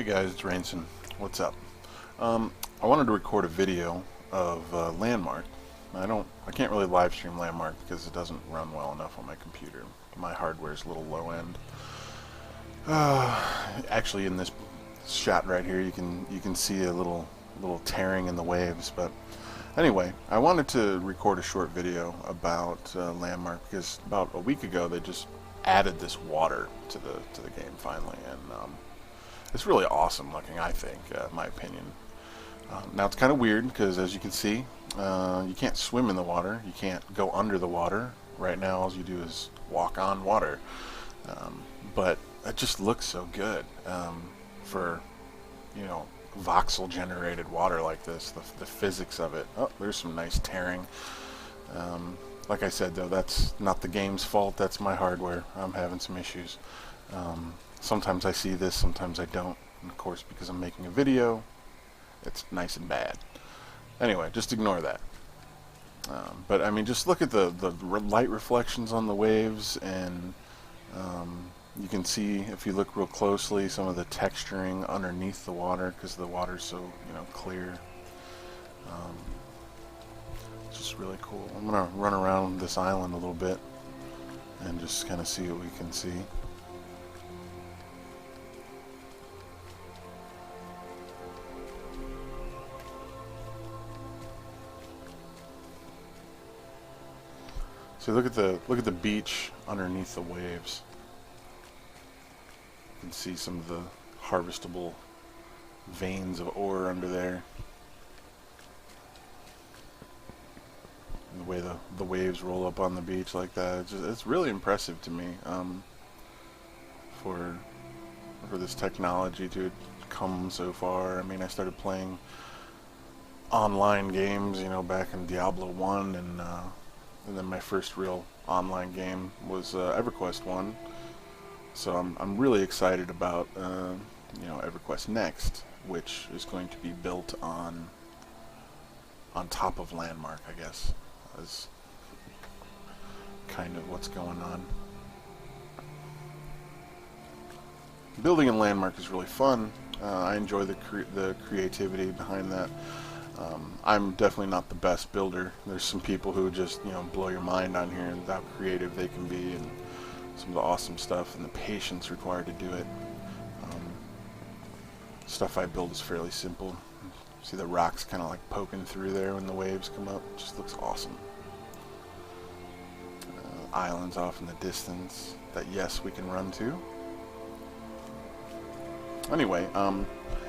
guys, it's Rainson. What's up? I wanted to record a video of Landmark. I can't really live stream Landmark because it doesn't run well enough on my computer. My hardware is a little low end. Actually, in this shot right here, you can see a little tearing in the waves. But anyway, I wanted to record a short video about Landmark because about a week ago they just added this water to the game finally, and it's really awesome looking, I think, in my opinion. Now it's kind of weird because, as you can see, you can't swim in the water. You can't go under the water. Right now, all you do is walk on water. But it just looks so good for, voxel-generated water like this. The physics of it. Oh, there's some nice tearing. Like I said, though, that's not the game's fault. That's my hardware. I'm having some issues. Sometimes I see this, sometimes I don't. And of course, because I'm making a video, it's nice and bad. Anyway, just ignore that. But I mean, just look at the light reflections on the waves, and you can see, if you look real closely, some of the texturing underneath the water because the water's so clear. It's just really cool. I'm gonna run around this island a little bit and just kind of see what we can see. So look at the beach underneath the waves. You can see some of the harvestable veins of ore under there. And the way the waves roll up on the beach like that, it's really impressive to me. For this technology to come so far. I mean, I started playing online games, back in Diablo 1, and then my first real online game was EverQuest 1. So I'm really excited about EverQuest Next, which is going to be built on top of Landmark, I guess, is kind of what's going on. Building in Landmark is really fun. I enjoy the creativity behind that. I'm definitely not the best builder. There's some people who just blow your mind on here and how creative they can be, and some of the awesome stuff and the patience required to do it. Stuff I build is fairly simple. See the rocks kind of like poking through there when the waves come up. It just looks awesome. Islands off in the distance that, yes, we can run to. Anyway, yeah,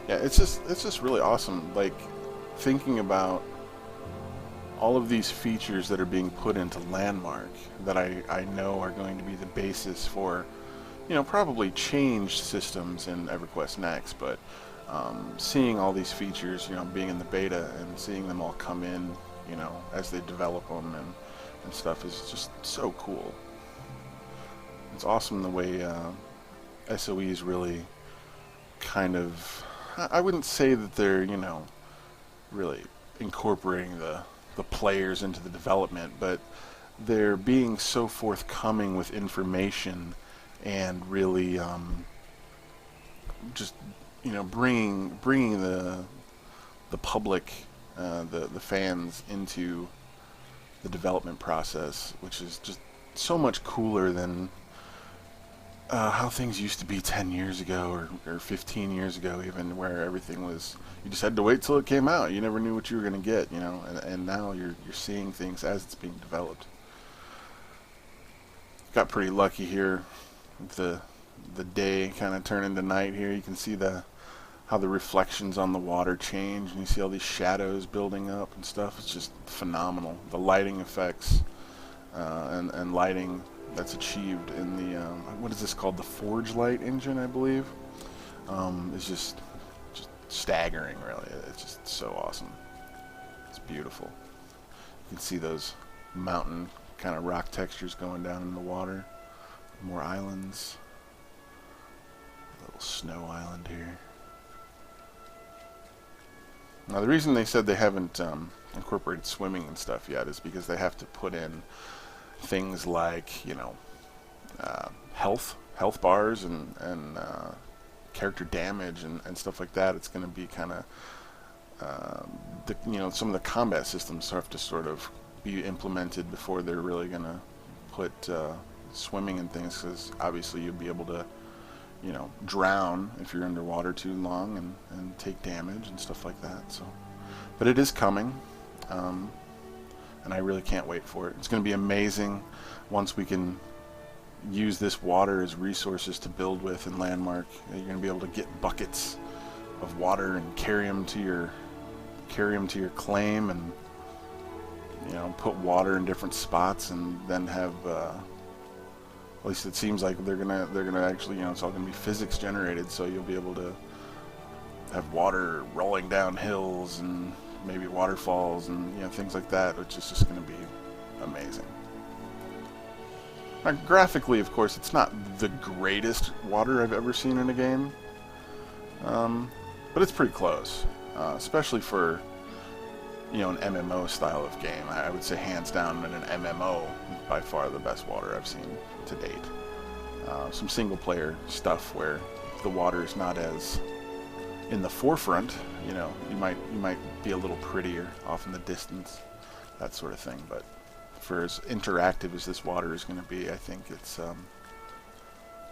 it's just really awesome. Like, thinking about all of these features that are being put into Landmark that I know are going to be the basis for, probably changed systems in EverQuest Next, but seeing all these features, being in the beta and seeing them all come in, as they develop them and stuff is just so cool. It's awesome the way SOE is really kind of, I wouldn't say that they're, really incorporating the players into the development, but they're being so forthcoming with information and really just bringing the public, the fans into the development process, which is just so much cooler than how things used to be 10 years ago or 15 years ago, even, where everything was, you just had to wait till it came out. You never knew what you were going to get, and now you're seeing things as it's being developed. Got pretty lucky here. The day kind of turned into night here. You can see how the reflections on the water change, and you see all these shadows building up and stuff. It's just phenomenal. The lighting effects and lighting that's achieved in the what is this called, the Forge Light engine, I believe. It's just staggering, really. It's just so awesome. It's beautiful. You can see those mountain kind of rock textures going down in the water. More islands. A little snow island here. Now, the reason they said they haven't incorporated swimming and stuff yet is because they have to put in things like health bars and character damage and stuff like that. It's going to be kind of some of the combat systems have to sort of be implemented before they're really going to put swimming and things, because obviously you'll be able to drown if you're underwater too long and take damage and stuff like that. So, but it is coming, and I really can't wait for it. It's going to be amazing once we can use this water as resources to build with in Landmark. You're going to be able to get buckets of water and carry them to your claim, and put water in different spots, and then have at least it seems like they're gonna actually, it's all gonna be physics generated, so you'll be able to have water rolling down hills and maybe waterfalls and things like that, which is just gonna be amazing. Now, graphically, of course, it's not the greatest water I've ever seen in a game, but it's pretty close, especially for an MMO style of game. I would say hands down in an MMO, by far the best water I've seen to date. Some single player stuff where the water is not as in the forefront, you might be a little prettier off in the distance, that sort of thing. But for as interactive as this water is going to be, I think it's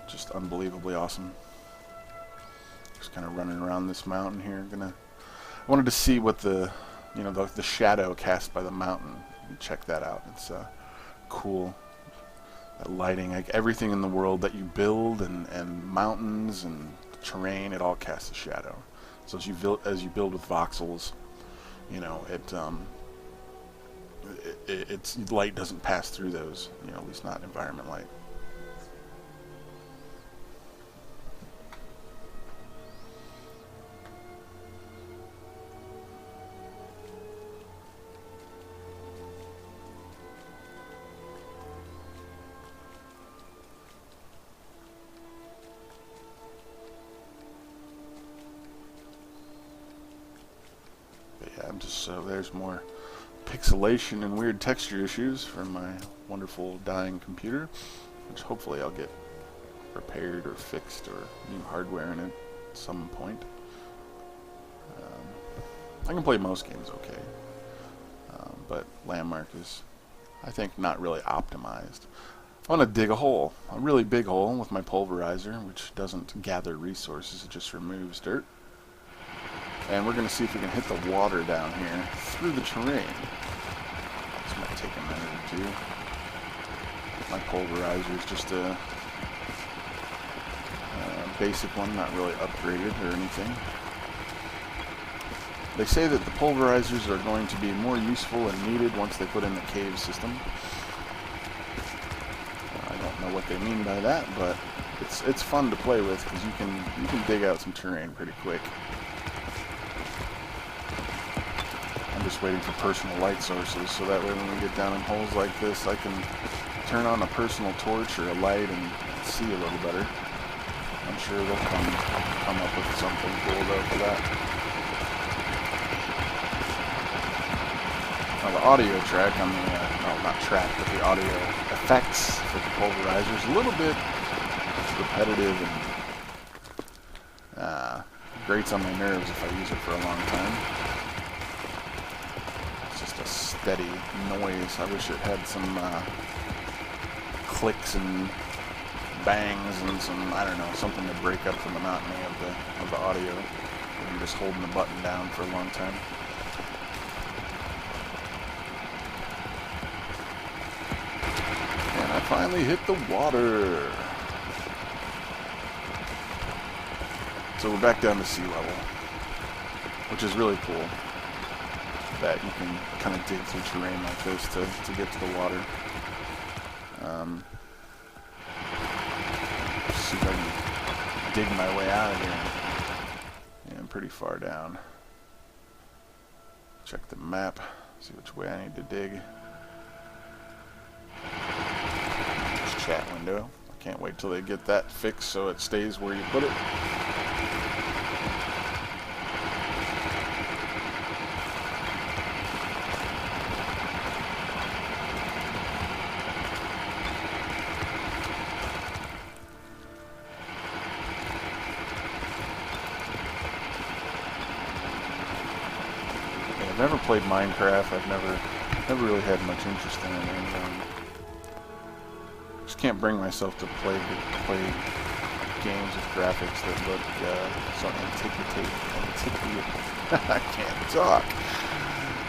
just unbelievably awesome. Just kind of running around this mountain here. I wanted to see what the shadow cast by the mountain. Check that out. It's cool. That lighting, like everything in the world that you build, and mountains and terrain, it all casts a shadow. So as you build with voxels, it's light doesn't pass through those. At least not environment light. So there's more pixelation and weird texture issues from my wonderful dying computer, which hopefully I'll get repaired or fixed, or new hardware in it at some point. I can play most games okay, but Landmark is, I think, not really optimized. I want to dig a hole, a really big hole, with my pulverizer, which doesn't gather resources, it just removes dirt. And we're going to see if we can hit the water down here through the terrain. This might take a minute or two. My pulverizer is just a basic one, not really upgraded or anything. They say that the pulverizers are going to be more useful and needed once they put in the cave system. I don't know what they mean by that, but it's fun to play with, because you can dig out some terrain pretty quick. Just waiting for personal light sources, so that way when we get down in holes like this, I can turn on a personal torch or a light and see a little better. I'm sure they'll come up with something cool though for that. Now the audio track on the, no, not track, but the audio effects for the pulverizer is a little bit repetitive and grates on my nerves if I use it for a long time. A steady noise. I wish it had some clicks and bangs and some, I don't know, something to break up the monotony of the audio when you're just holding the button down for a long time. And I finally hit the water. So we're back down to sea level, which is really cool. That you can kind of dig through terrain like this to get to the water. See if I can dig my way out of here. Yeah, I'm pretty far down. Check the map, see which way I need to dig. This chat window. I can't wait till they get that fixed so it stays where you put it. I've never played Minecraft. I've never really had much interest in it. And, just can't bring myself to play games with graphics that look so I can't talk.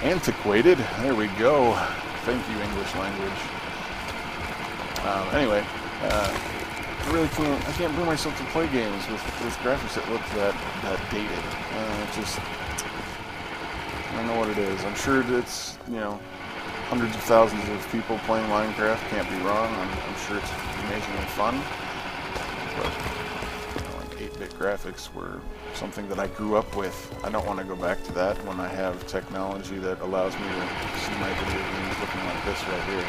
Antiquated. There we go. Thank you, English language. Anyway, I can't bring myself to play games with graphics that look that dated. I don't know what it is. I'm sure it's, hundreds of thousands of people playing Minecraft. Can't be wrong. I'm sure it's amazingly fun. But, like 8-bit graphics were something that I grew up with. I don't want to go back to that when I have technology that allows me to see my video games looking like this right here.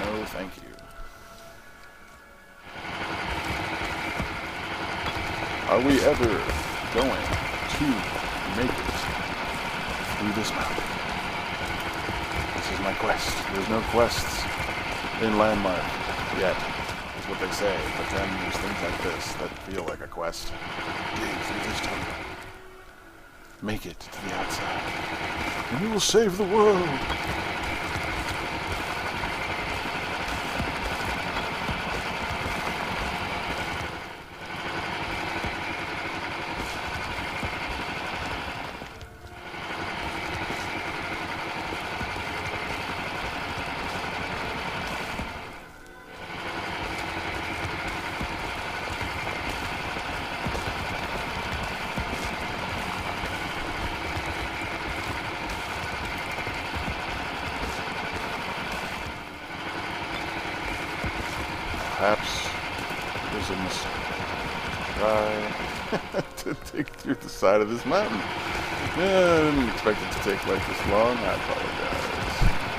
No, thank you. Are we ever going to make it through this mountain? This is my quest. There's no quests in Landmark yet, is what they say. But then there's things like this that feel like a quest. Dig through this tunnel. Make it to the outside. And we will save the world. Perhaps there's a mistake. Try to dig through the side of this mountain. Yeah, I didn't expect it to take like this long. I apologize.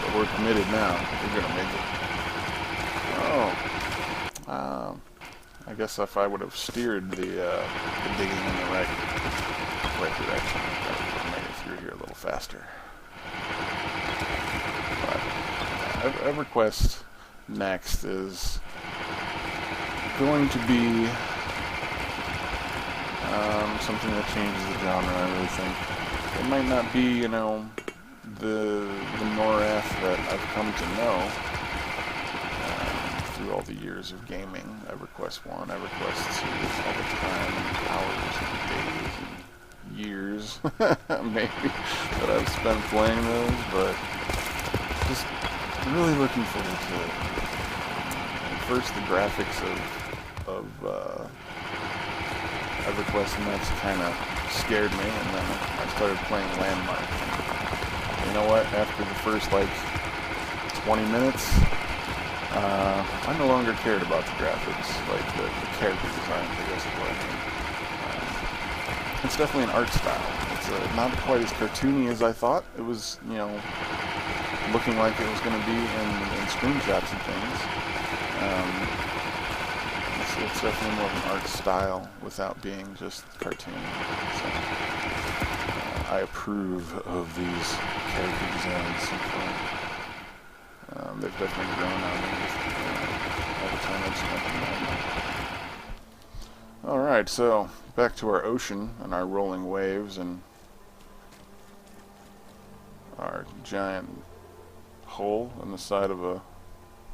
But we're committed now. We're gonna make it. Oh. I guess if I would have steered the digging in the right direction, I probably would have made it through here a little faster. But EverQuest next is going to be something that changes the genre, I really think. It might not be, the NORAF that I've come to know through all the years of gaming. EverQuest 1, EverQuest 2, all the time, and hours and days and years, maybe, that I've spent playing those, but just really looking forward to it. First, the graphics of EverQuest Next kind of scared me, and then I started playing Landmark. And you know what? After the first, 20 minutes, I no longer cared about the graphics, the character design, I guess is what I mean. It's definitely an art style. It's not quite as cartoony as I thought. It was, looking like it was going to be in screenshots and things. It's definitely more of an art style without being just cartoony. So, I approve of these character designs so far. They've definitely grown on me all the time I've spent in them. Alright, so back to our ocean and our rolling waves and our giant hole in the side of a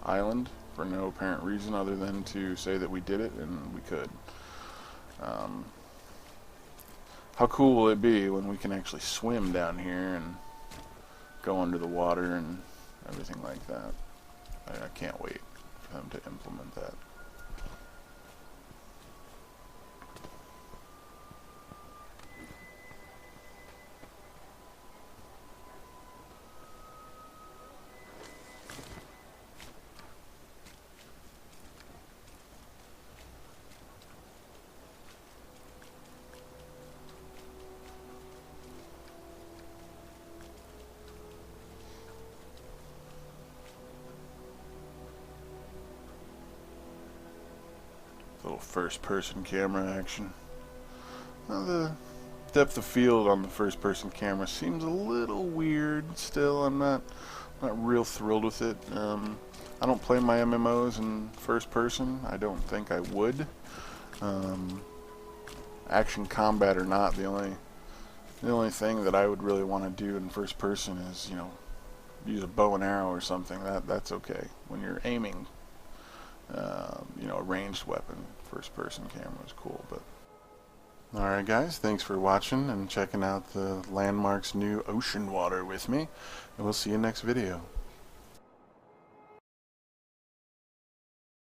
island for no apparent reason other than to say that we did it, and we could. How cool will it be when we can actually swim down here and go under the water and everything like that? I can't wait for them to implement that. Little first-person camera action. Now the depth of field on the first-person camera seems a little weird still. I'm not real thrilled with it. I don't play my MMOs in first-person. I don't think I would. Action combat or not, the only The only thing that I would really want to do in first person is, use a bow and arrow or something. That's okay. When you're aiming, a ranged weapon, first person camera is cool. But alright guys, thanks for watching and checking out the Landmark's new ocean water with me, and we'll see you next video.